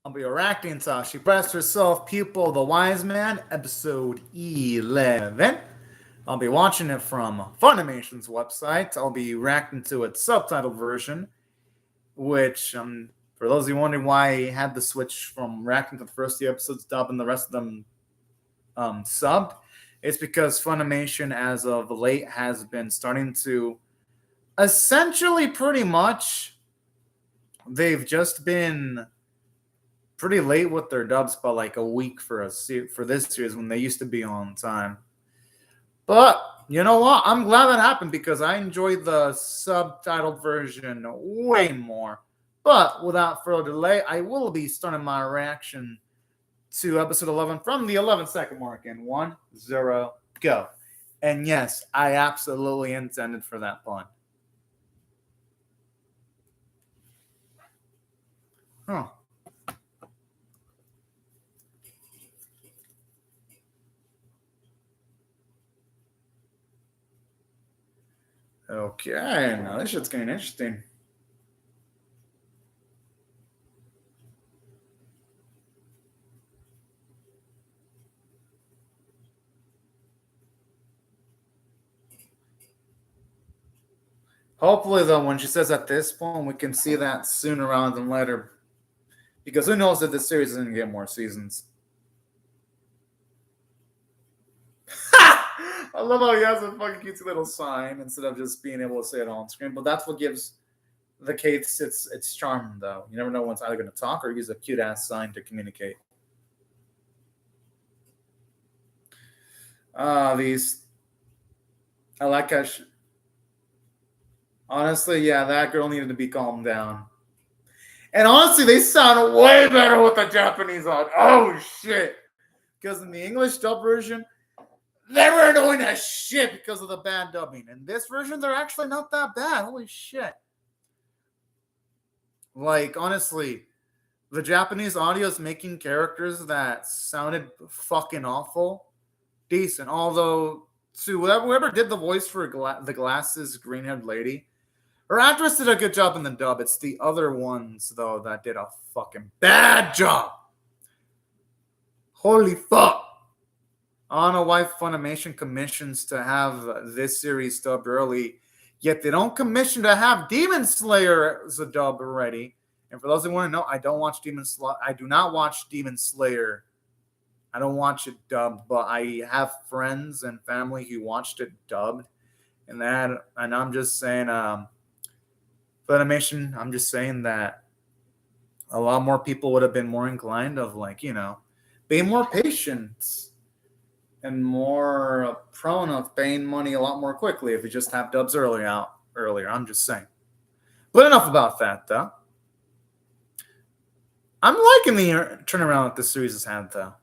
I'll be reacting to She Pressed Herself, Pupil, the Wise Man, episode 11. I'll be watching it from Funimation's website. I'll be reacting to its subtitled version, which, for those of you wondering why I had the switch from reacting to the first few episodes dubbed and the rest of them subbed, it's because Funimation, as of late, has been starting to essentially pretty much, they've just been pretty late with their dubs by like a week for this series when they used to be on time. But you know what? I'm glad that happened because I enjoyed the subtitled version way more. But without further delay, I will be starting my reaction to episode 11 from the 11-second mark in 1, 0, go. And yes, I absolutely intended for that pun. Huh. Okay, now this shit's getting interesting. Hopefully, though, when she says at this point, we can see that sooner rather than later. Because who knows if this series is going to get more seasons. I love how he has a fucking cute little sign instead of just being able to say it on screen. But that's what gives the case its charm, though. You never know when it's either going to talk or use a cute ass sign to communicate. These. I like how. Honestly, yeah, that girl needed to be calmed down. And honestly, they sound way better with the Japanese on. Oh shit! Because in the English dub version, they were annoying as shit because of the bad dubbing. In this version, they're actually not that bad. Holy shit! Like honestly, the Japanese audio is making characters that sounded fucking awful decent. Although, to whoever did the voice for the glasses green-haired lady, her actress did a good job in the dub. It's the other ones, though, that did a fucking bad job. Holy fuck. I don't know why Funimation commissions to have this series dubbed early, yet they don't commission to have Demon Slayer as a dub already. And for those who want to know, I do not watch Demon Slayer. I don't watch it dubbed, but I have friends and family who watched it dubbed. And I'm just saying, Funimation, I'm just saying that a lot more people would have been more inclined of being more patient and more prone of paying money a lot more quickly if you just have dubs earlier. I'm just saying. But enough about that, though. I'm liking the turnaround that this series has had, though.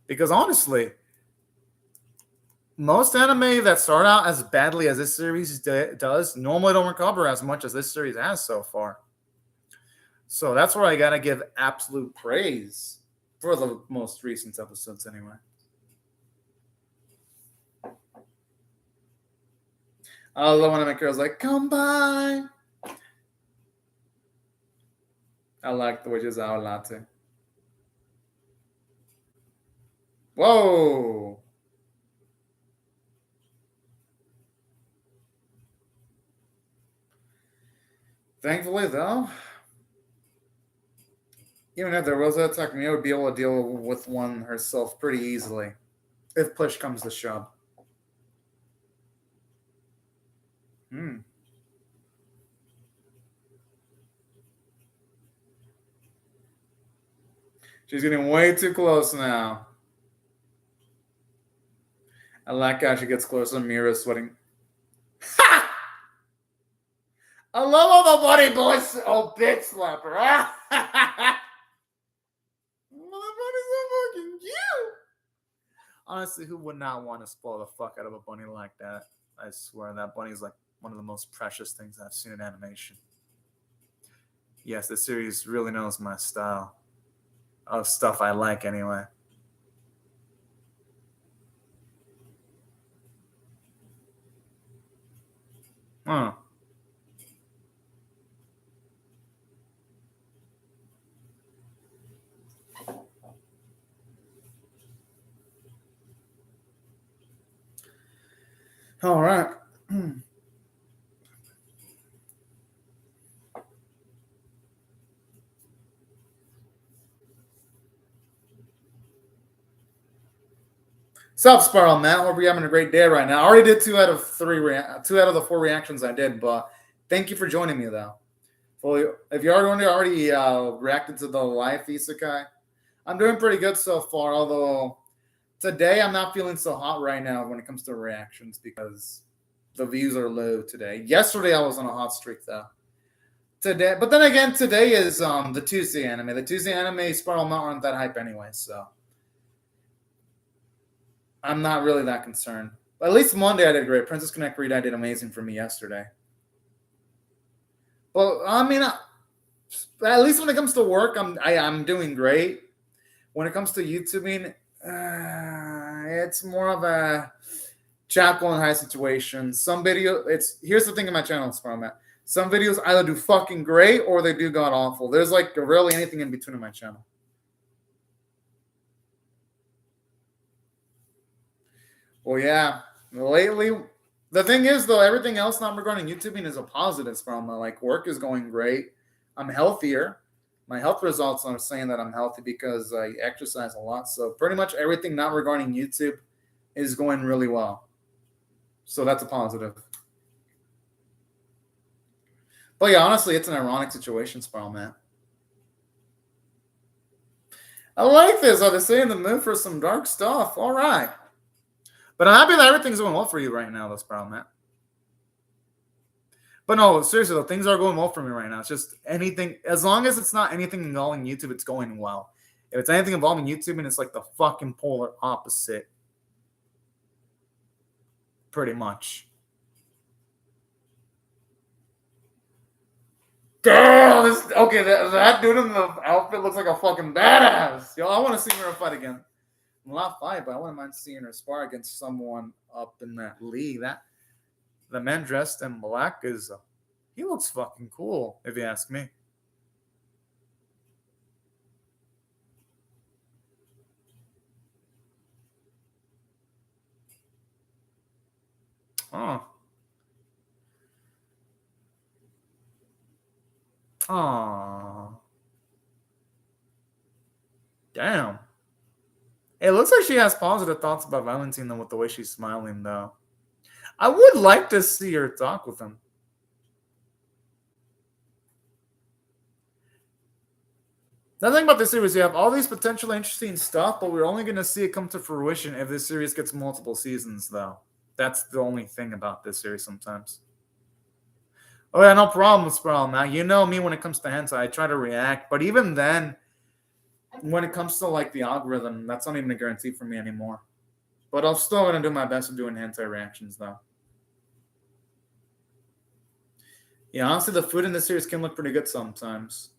Because honestly, most anime that start out as badly as this series does normally don't recover as much as this series has so far. So that's where I gotta give absolute praise for the most recent episodes, anyway. I love when I make girls like, come by. I like the witches out latte. Whoa. Thankfully, though, even if there was an attack, Mia would be able to deal with one herself pretty easily if push comes to shove. She's getting way too close now. I like how she gets closer. Mira's sweating. Ha! I love all the buddy boys. Oh, bitch slapper. Bunny's so fucking cute. Honestly, who would not want to spoil the fuck out of a bunny like that? I swear that bunny's like one of the most precious things I've seen in animation. Yes, this series really knows my style of stuff I like anyway. Huh. All right. Sup, Sparrow Matt? Hope you're having a great day right now. I already did 2 out of the 4 reactions I did, but thank you for joining me though. Well, if you already reacted to the live isekai, I'm doing pretty good so far. Although today I'm not feeling so hot right now when it comes to reactions because the views are low today. Yesterday I was on a hot streak though. Today, but then again, today is the Tuesday anime. The Tuesday anime Spiral Mount aren't that hype anyway, so I'm not really that concerned. At least Monday I did great. Princess Connect Read I did amazing for me yesterday. Well, I mean, at least when it comes to work, I'm doing great. When it comes to YouTubing, it's more of a Jekyll and Hyde situation. Some video, here's the thing in my channel, from it. Some videos either do fucking great or they do god awful. There's like rarely anything in between in my channel. Well, yeah. Lately, the thing is though, everything else not regarding YouTubing is a positive from like work is going great. I'm healthier. My health results are saying that I'm healthy because I exercise a lot. So pretty much everything not regarding YouTube is going really well. So that's a positive. But yeah, honestly, it's an ironic situation, Spiral Man. I like this. Are they saying the mood for some dark stuff? All right. But I'm happy that everything's going well for you right now, though, Spiral Man. But no, seriously, though, things are going well for me right now. It's just anything, as long as it's not anything involving YouTube, it's going well. If it's anything involving YouTube, and it's like the fucking polar opposite. Pretty much. Damn, that dude in the outfit looks like a fucking badass. Yo, I want to see her fight again. Not fight, but I wouldn't mind seeing her spar against someone up in that league. That the man dressed in black he looks fucking cool, if you ask me. Oh. Oh. Damn. It looks like she has positive thoughts about Valentine, though, with the way she's smiling, though. I would like to see her talk with him. The thing about this series, you have all these potentially interesting stuff, but we're only going to see it come to fruition if this series gets multiple seasons, though. That's the only thing about this series sometimes. Oh, yeah, no problem, Spiral. Now, you know me when it comes to hentai. I try to react, but even then, when it comes to like the algorithm, that's not even a guarantee for me anymore. But I'm still going to do my best of doing hentai reactions, though. Yeah, honestly, the food in this series can look pretty good sometimes.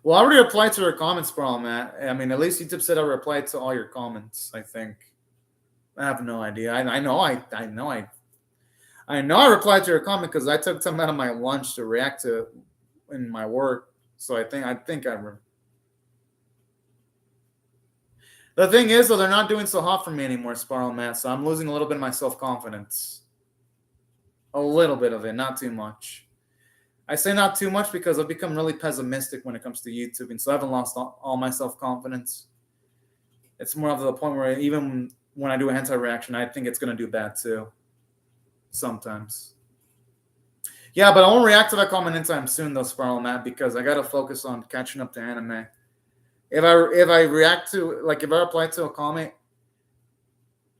Well, I already replied to her comments, Spiral, Matt. I mean, at least YouTube said I replied to all your comments, I think. I have no idea. I know I replied to your comment because I took time out of my lunch to react to in my work. So I think I remember. The thing is, though, they're not doing so hot for me anymore, Spiral Matt. So I'm losing a little bit of my self-confidence. A little bit of it, not too much. I say not too much because I've become really pessimistic when it comes to YouTube, and so I haven't lost all my self-confidence. It's more of the point where even when I do a hentai reaction, I think it's going to do bad too. Sometimes. Yeah, but I won't react to that comment anytime soon, though, Spiral Matt, because I got to focus on catching up to anime. If I react to, like, if I reply to a comment,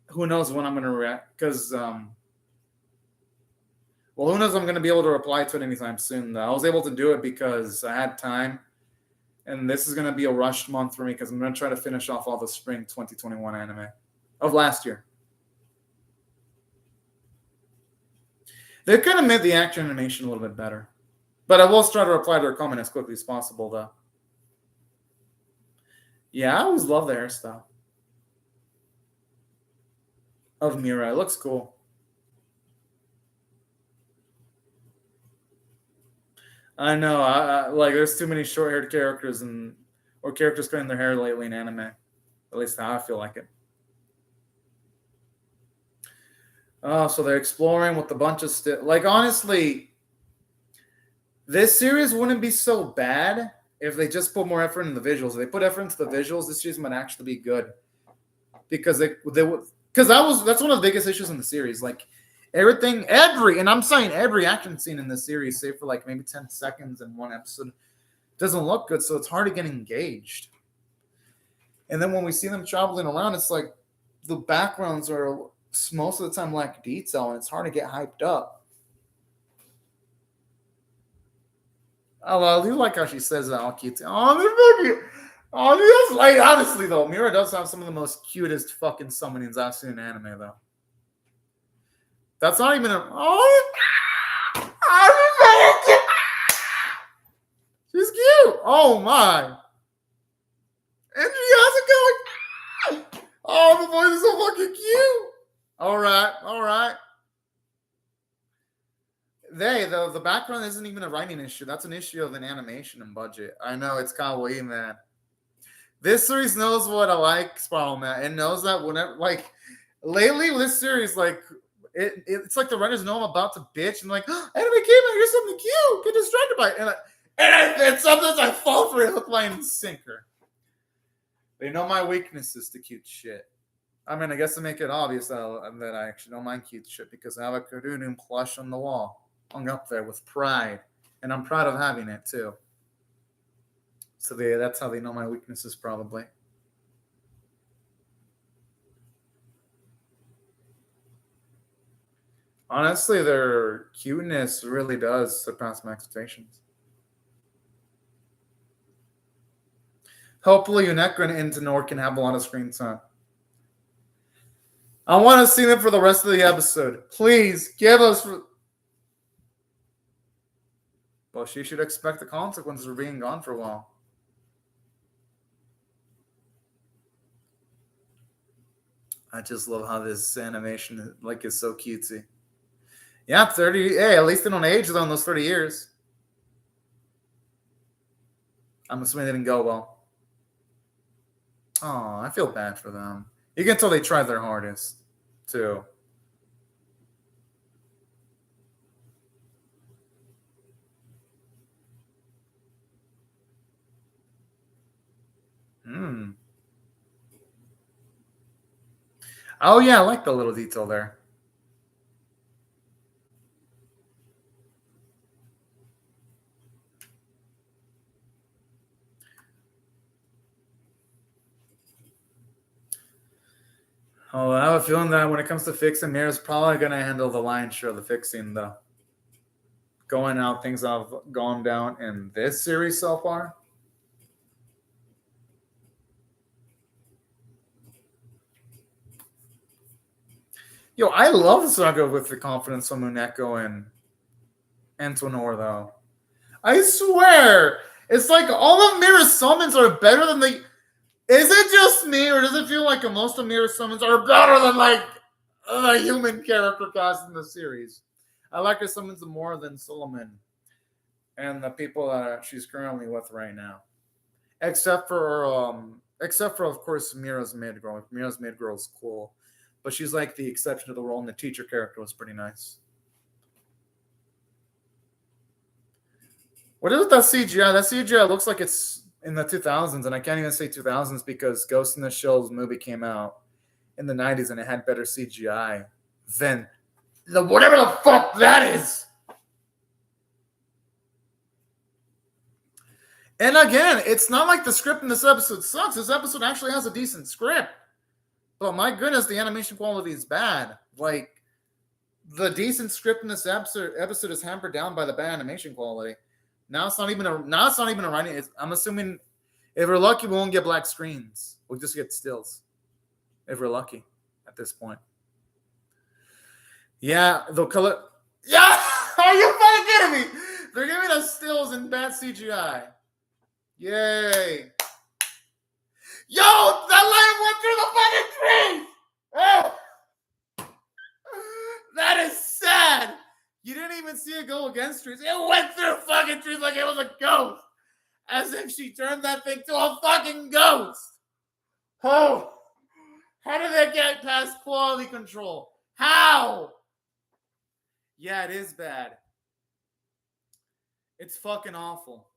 who knows when I'm going to react? Because, well, who knows if I'm going to be able to reply to it anytime soon, though. I was able to do it because I had time, and this is going to be a rushed month for me because I'm going to try to finish off all the spring 2021 anime of last year. They could have made the action animation a little bit better. But I will try to reply to her comment as quickly as possible, though. Yeah, I always love the hairstyle of Mira. It looks cool. I know. Like, there's too many short-haired characters or characters cutting their hair lately in anime. At least how I feel like it. Oh, so they're exploring with a bunch of like, honestly, this series wouldn't be so bad if they just put more effort in the visuals. If they put effort into the visuals, this series might actually be good. Because that's one of the biggest issues in the series. Like and I'm saying every action scene in this series, save for like maybe 10 seconds in one episode, doesn't look good, so it's hard to get engaged. And then when we see them traveling around, it's like the backgrounds are most of the time lack detail, and it's hard to get hyped up. I do like how she says that all cute. Oh, like, honestly though, Mira does have some of the most cutest fucking summonings I've seen in anime though. That's not even she's cute. Oh my. And she has it going. Oh, the voice is so fucking cute. All right. The background isn't even a writing issue. That's an issue of an animation and budget. I know it's kawaii, man. This series knows what I like, Spiral Man. It knows that whenever, like, lately with this series, like, it's like the writers know I'm about to bitch and like, oh, anime came out, here's something cute. Get distracted by it. And sometimes I fall for it, hook, line, and sinker. They know my weakness is the cute shit. I mean, I guess to make it obvious that I actually don't mind cute shit because I have a Karunun plush on the wall, hung up there with pride. And I'm proud of having it, too. So that's how they know my weaknesses, probably. Honestly, their cuteness really does surpass my expectations. Hopefully, Uneka and Nanoru can have a lot of screen time. I want to see them for the rest of the episode. Please give us. Well, she should expect the consequences for being gone for a while. I just love how this animation is so cutesy. Yeah, 30. Hey, at least they don't age though in those 30 years. I'm assuming they didn't go well. Oh, I feel bad for them. You can tell they tried their hardest, too. Oh, yeah, I like the little detail there. Oh, I have a feeling that when it comes to fixing, Mira's probably going to handle the lion's share of the fixing, though. Going out, things have gone down in this series so far. Yo, I love the saga with the confidence of Muneko and Antonor, though. I swear, it's like all of Mira's summons are better than the. Is it just me, or does it feel like most of Mira's summons are better than like the human character cast in the series? I like her summons more than Solomon and the people that she's currently with right now, except for of course Mira's mid girl. Mira's mid girl is cool, but she's like the exception to the rule, and the teacher character was pretty nice. What is with that CGI? That CGI looks like it's in the 2000s, and I can't even say 2000s because Ghost in the Shell's movie came out in the 90s, and it had better CGI than whatever the fuck that is. And again, it's not like the script in this episode sucks. This episode actually has a decent script. But my goodness, the animation quality is bad. Like, the decent script in this episode is hampered down by the bad animation quality. Now it's not even a writing. I'm assuming if we're lucky, we won't get black screens. We'll just get stills. If we're lucky at this point. Yeah, the color. Yeah, are you fucking kidding me? They're giving us stills and bad CGI. Yay! Yo, that line went through the fucking trees. Oh, that is sad. You didn't even see it go against trees. It went through fucking trees like it was a ghost. As if she turned that thing to a fucking ghost. Oh, how did they get past quality control? How? Yeah, it is bad. It's fucking awful.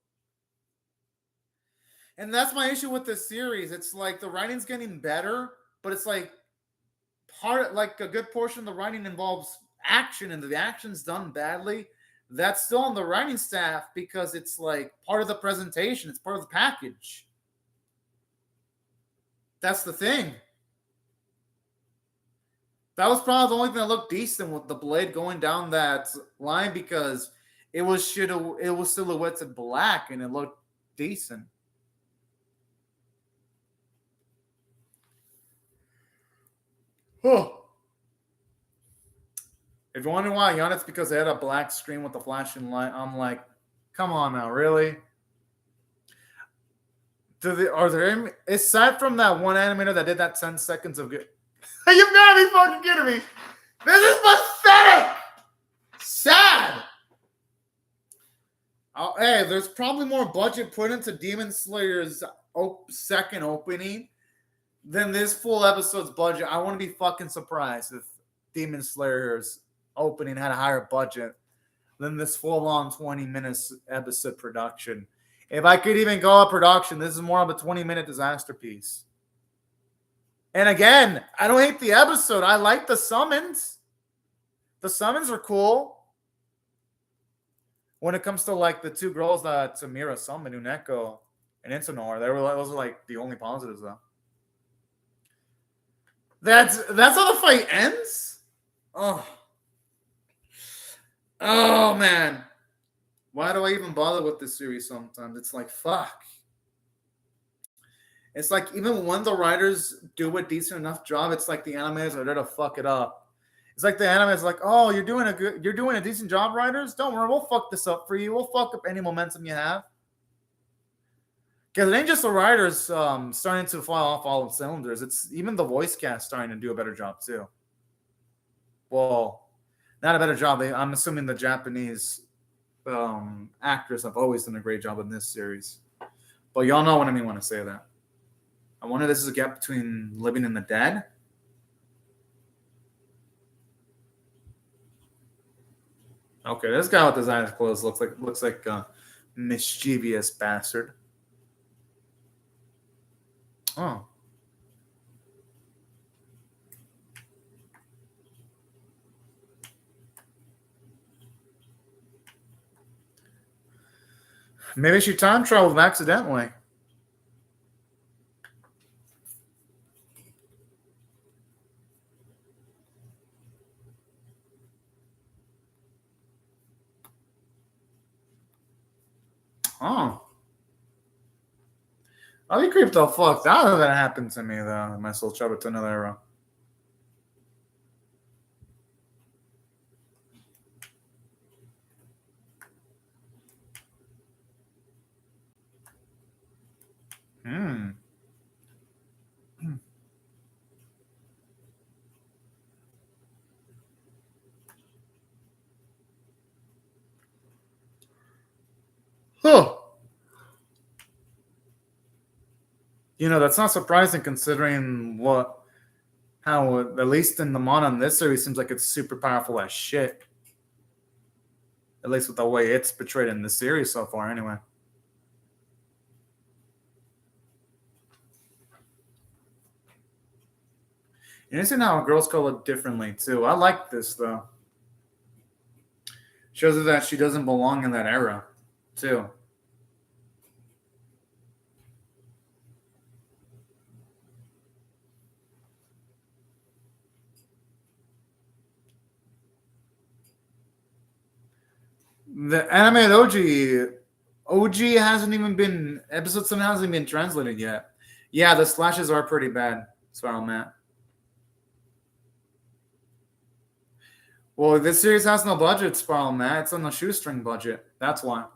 And that's my issue with this series. It's like the writing's getting better, but it's like a good portion of the writing involves action, and the action's done badly. That's still on the writing staff because it's like part of the presentation. It's part of the package. That's the thing. That was probably the only thing that looked decent with the blade going down that line because it was silhouetted black and it looked decent. Huh. If you're wondering why I yawned, it's because they had a black screen with a flashing light. I'm like, come on now, really? Aside from that one animator that did that 10 seconds of good. You gotta be fucking kidding me. This is pathetic. Sad. Oh, hey, there's probably more budget put into Demon Slayer's second opening than this full episode's budget. I want to be fucking surprised if Demon Slayer's opening had a higher budget than this full-on 20 minutes episode production. If I could even go up production, this is more of a 20-minute disaster piece. And again, I don't hate the episode. I like the summons. The summons are cool. When it comes to like the two girls that Tamira summoned, Uneko and Intonor, those are like the only positives though. That's how the fight ends? Oh man. Why do I even bother with this series sometimes? It's like, fuck. It's like even when the writers do a decent enough job, it's like the animators are there to fuck it up. It's like the animators like, oh, you're doing a decent job, writers. Don't worry, we'll fuck this up for you. We'll fuck up any momentum you have. Because it ain't just the writers starting to fly off all the cylinders. It's even the voice cast starting to do a better job too. Well, not a better job. I'm assuming the Japanese actors have always done a great job in this series. But y'all know what I mean when I say that. I wonder if this is a gap between Living and the Dead. Okay, this guy with his eyes closed looks like a mischievous bastard. Oh. Maybe she time traveled accidentally. Oh. I'll be creeped the fuck out if that happened to me, though. My soul traveled to another era. Huh. You know, that's not surprising considering how at least in the manga in this series seems like it's super powerful as shit. At least with the way it's portrayed in the series so far, anyway. You see how girls color differently too. I like this though. Shows her that she doesn't belong in that era, too. The animated OG hasn't even been episode 7 hasn't even been translated yet. Yeah, the slashes are pretty bad. Spiral Matt. Well, this series has no budget, Spiral Matt. It's on the shoestring budget. That's why.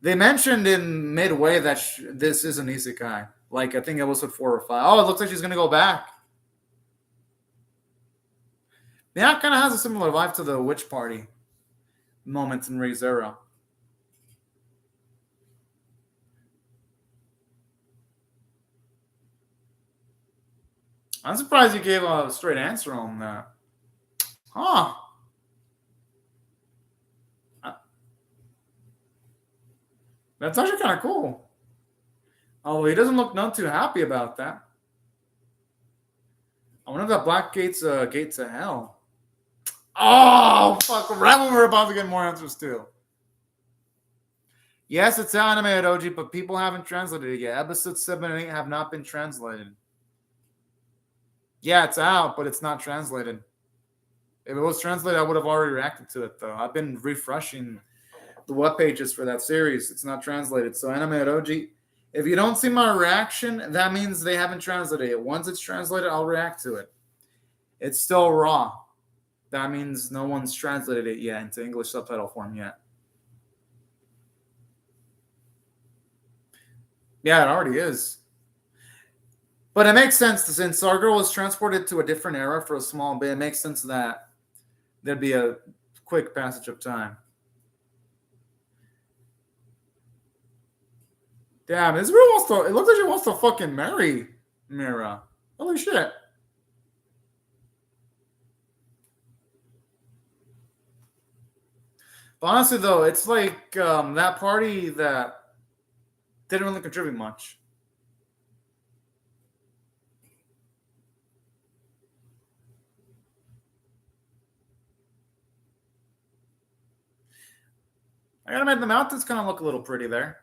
They mentioned in midway that this is an isekai. Like, I think it was at 4 or 5. Oh, it looks like she's going to go back. Yeah, it kind of has a similar vibe to the Witch Party moment in Re:Zero. I'm surprised you gave a straight answer on that. Huh. That's actually kind of cool. Although he doesn't look none too happy about that. I wonder if that black gate's a gate to hell. Oh, fuck. Right when we're about to get more answers, too. Yes, it's animated, OG, but people haven't translated it yet. Episodes 7 and 8 have not been translated. Yeah, it's out, but it's not translated. If it was translated, I would have already reacted to it, though. I've been refreshing the web pages for that series. It's not translated. So, animated OG, if you don't see my reaction, that means they haven't translated it. Once it's translated, I'll react to it. It's still raw. That means no one's translated it yet into English subtitle form yet. Yeah, it already is. But it makes sense since our girl was transported to a different era for a small bit. It makes sense that there'd be a quick passage of time. Damn, this girl wants to. It looks like she wants to fucking marry Mira. Holy shit. But honestly, though, it's like that party that didn't really contribute much. I gotta admit, the mountains kind of look a little pretty there.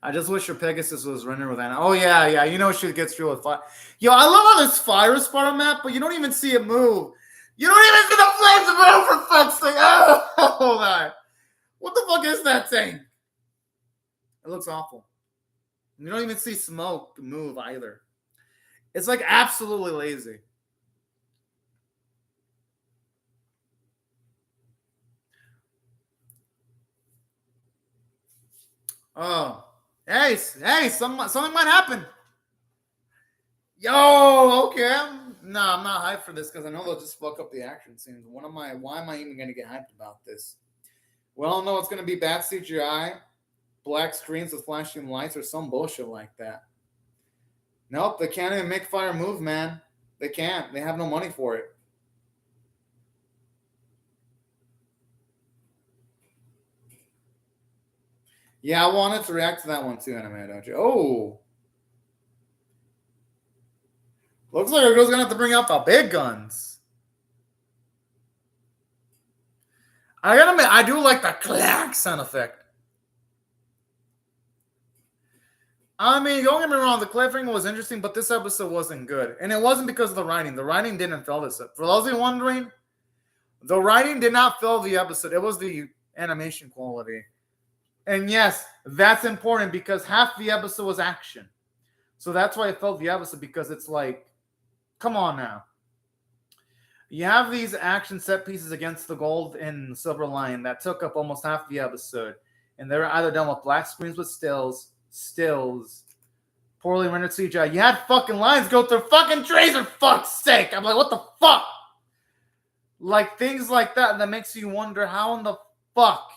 I just wish your Pegasus was running with Anna. Oh, yeah. You know she gets through with fire. Yo, I love how there's fire is part of the map, but you don't even see it move. You don't even see the flames move, for fuck's sake. Oh, my. What the fuck is that thing? It looks awful. You don't even see smoke move either. It's like absolutely lazy. Oh. Hey, something might happen. Yo, okay. I'm not hyped for this because I know they'll just fuck up the action scenes. Why am I even going to get hyped about this? Well, no, it's going to be bad CGI, black screens with flashing lights, or some bullshit like that. Nope, they can't even make fire move, man. They can't. They have no money for it. Yeah, I wanted to react to that one too, anime, don't you? Oh. Looks like our girl's going to have to bring out the big guns. I gotta admit, I do like the clack sound effect. I mean, don't get me wrong, the cliffhanger was interesting, but this episode wasn't good. And it wasn't because of the writing. The writing didn't fill this up. For those of you wondering, the writing did not fill the episode. It was the animation quality. And yes, that's important because half the episode was action. So that's why I felt the episode, because it's like, come on now. You have these action set pieces against the gold and silver line that took up almost half the episode. And they were either done with black screens with stills, poorly rendered CGI. You had fucking lines go through fucking trees, for fuck's sake. I'm like, what the fuck? Like things like that makes you wonder how in the fuck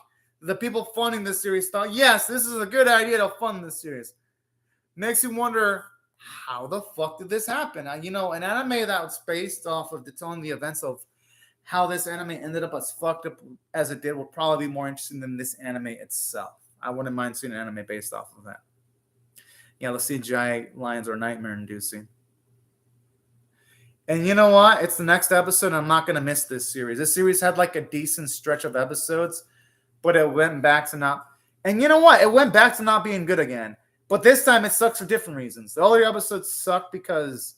the people funding this series thought, yes, this is a good idea to fund this series. Makes you wonder, how the fuck did this happen? An anime that was based off of telling the events of how this anime ended up as fucked up as it did would probably be more interesting than this anime itself. I wouldn't mind seeing an anime based off of that. Yeah, the CGI lines are nightmare-inducing. And you know what? It's the next episode, and I'm not going to miss this series. This series had like a decent stretch of episodes, but it went back to not... And you know what? It went back to not being good again. But this time it sucks for different reasons. The earlier episodes sucked because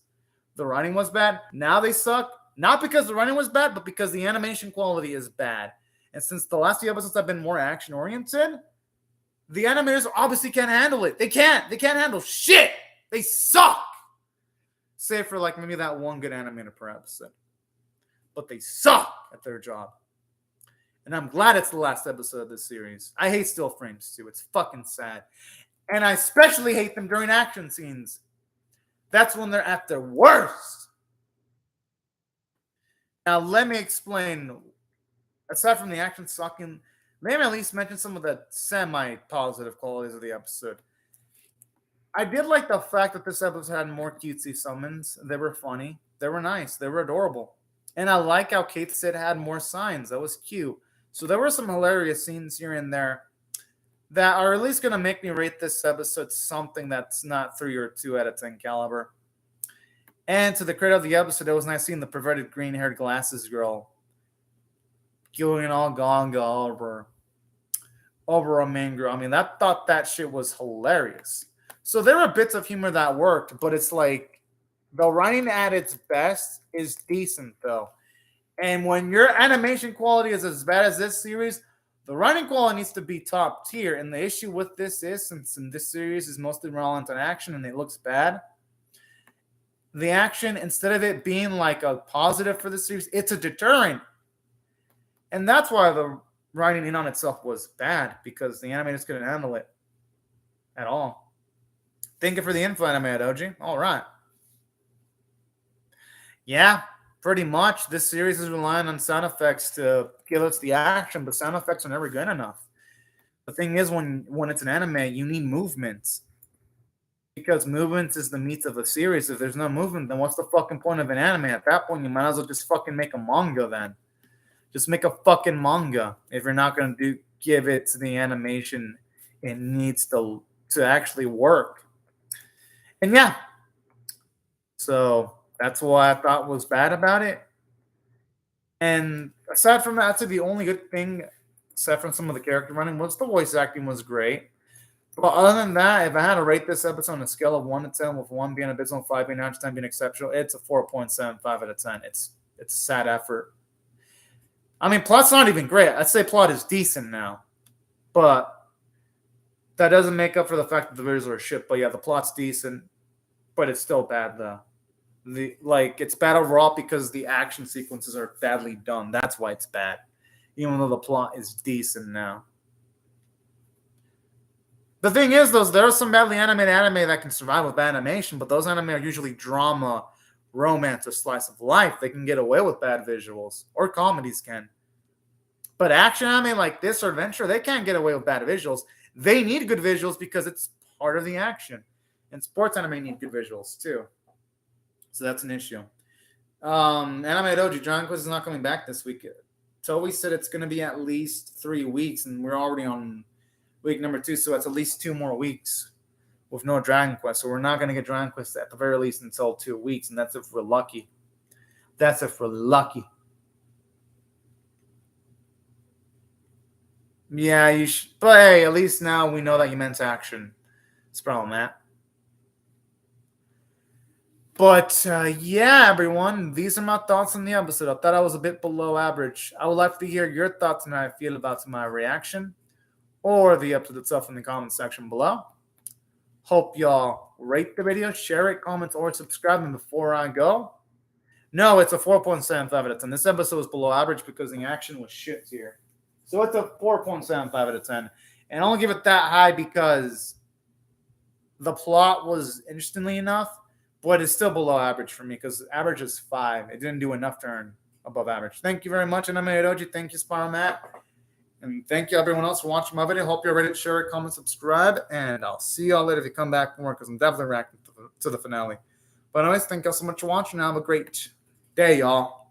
the writing was bad. Now they suck, not because the writing was bad, but because the animation quality is bad. And since the last few episodes have been more action-oriented, the animators obviously can't handle it. They can't handle shit. They suck. Save for like maybe that one good animator per episode. But they suck at their job. And I'm glad it's the last episode of this series. I hate still frames too. It's fucking sad. And I especially hate them during action scenes. That's when they're at their worst. Now, let me explain. Aside from the action sucking, maybe at least mention some of the semi-positive qualities of the episode. I did like the fact that this episode had more cutesy summons. They were funny. They were nice. They were adorable. And I like how Kate said had more signs. That was cute. So there were some hilarious scenes here and there that are at least going to make me rate this episode something that's not 3 or 2 out of 10 caliber. And to the credit of the episode, it was nice seeing the perverted green-haired glasses girl going all gonga over a main girl. I mean, I thought that shit was hilarious. So there were bits of humor that worked, but it's like the writing at its best is decent, though. And when your animation quality is as bad as this series, the writing quality needs to be top tier. And the issue with this is, since in this series is mostly reliant on action and it looks bad, the action, instead of it being like a positive for the series, it's a deterrent. And that's why the writing in on itself was bad, because the animators couldn't handle it at all. Thank you for the info, Anime Doji. All right. Yeah, pretty much. This series is relying on sound effects to give us the action, but sound effects are never good enough. The thing is, when it's an anime, you need movements. Because movement is the meat of a series. If there's no movement, then what's the fucking point of an anime? At that point, you might as well just fucking make a manga then. Just make a fucking manga if you're not going to give it to the animation it needs to actually work. And yeah. So that's what I thought was bad about it. And aside from that, I'd say the only good thing, aside from some of the character running, was the voice acting was great. But other than that, if I had to rate this episode on a scale of 1 to 10, with 1 being abysmal, 5 being average, 10 being exceptional, it's a 4.75 out of 10. It's a sad effort. I mean, plot's not even great. I'd say plot is decent now. But that doesn't make up for the fact that the visuals are shit. But yeah, the plot's decent, but it's still bad, though. It's bad overall because the action sequences are badly done. That's why it's bad. Even though the plot is decent now. The thing is, though, there are some badly animated anime that can survive with bad animation, but those anime are usually drama, romance, or slice of life. They can get away with bad visuals, or comedies can. But action anime like this or adventure, they can't get away with bad visuals. They need good visuals because it's part of the action. And sports anime need good visuals, too. So that's an issue. Anime Doji, Dragon Quest is not coming back this week. Toei said it's going to be at least 3 weeks, and we're already on week number 2, so it's at least 2 more weeks with no Dragon Quest. So we're not going to get Dragon Quest at the very least until 2 weeks, and that's if we're lucky. That's if we're lucky. Yeah, you should. But hey, at least now we know that you meant action. It's probably Matt. But yeah, everyone, these are my thoughts on the episode. I thought I was a bit below average. I would like to hear your thoughts and how I feel about my reaction, or the episode itself in the comment section below. Hope y'all rate the video, share it, comment, or subscribe. And before I go, no, it's a 4.75 out of 10. This episode was below average because the action was shit here. So it's a 4.75 out of 10. And I'll give it that high because the plot was interestingly enough, but it's still below average for me because average is 5. It didn't do enough to earn above average. Thank you very much, Anime Doji. Thank you, Spiral Matt. And thank you, everyone else, for watching my video. Hope you're ready to share it, comment, subscribe. And I'll see y'all later if you come back for more because I'm definitely reacting to the finale. But anyways, thank y'all so much for watching. Have a great day, y'all.